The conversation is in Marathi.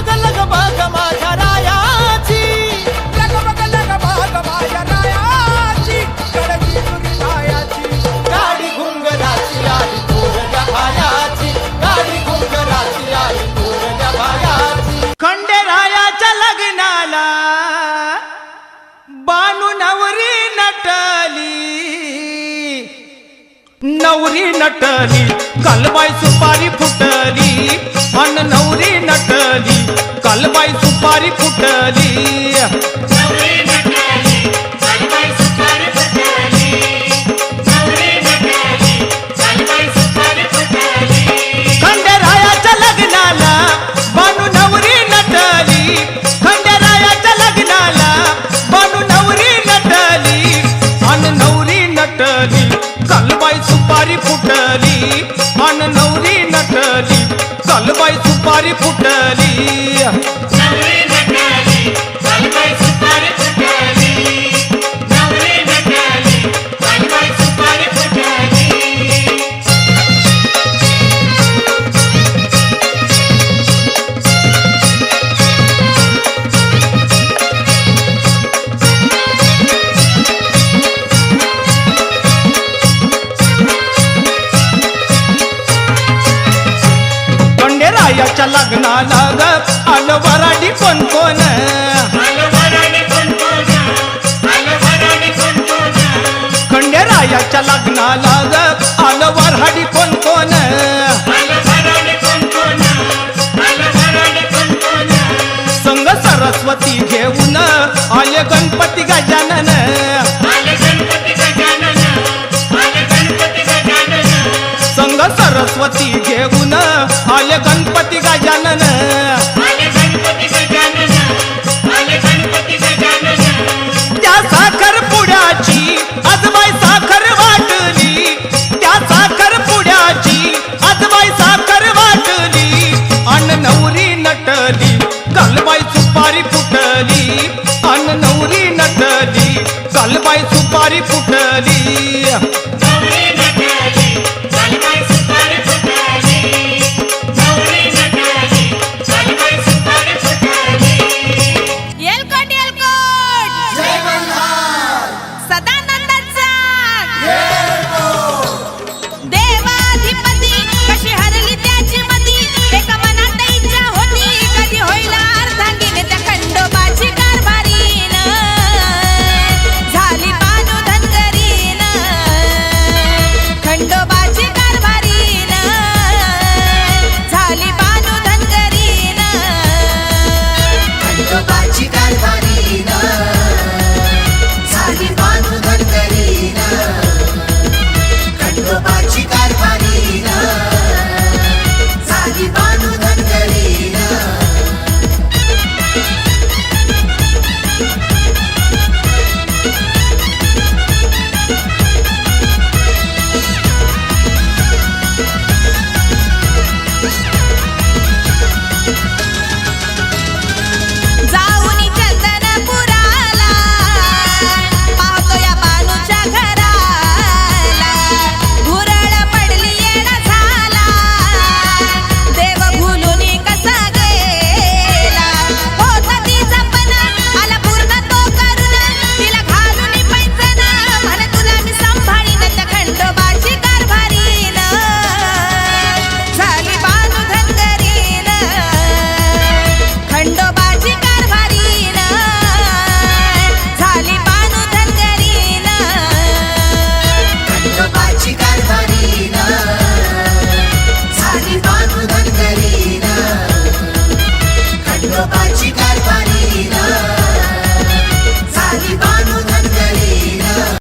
बघ लग बघ माझ्या रायाची, लग बघ माझ्या रायाची, कडकी तुरी रायाची. गाडी घुंगराची आली थोरल्या भायाची, गाडी घुंगराची आली थोरल्या भायाची. खंडेरायाच्या लग्नाला बानू नवरी नटली, नवरी नटली कालबाई सुपारी फुटली, अन नवरी नटली कालबाई सुपारी फुटली. खंडेरायाच्या लग्नाला बानू नवरी नटली, खंडेरायाच्या लग्नाला बानू नवरी नटली, अन नवरी नटली कालबाई सुपारी फुटली, अन नवरी नटली कालबाई सुपारी फुटली. खंडेरायाच्या लग्नाला ग आलं वराडी कोण कोण, खंडेरायाच्या लग्नाला ग आलं वराडी कोण कोण, संग सरस्वती घेऊन आले गणपती गजानन, संग सरस्वती घेऊन आले गणपती गजानन. त्या साखर पुड्याची आजबाई साखर वाटली, त्या साखर पुड्याची आजबाई साखर वाटली, अन नवरी नटली कालबाई सुपारी फुटली, अन नवरी नटली कालबाई सुपारी फुटली.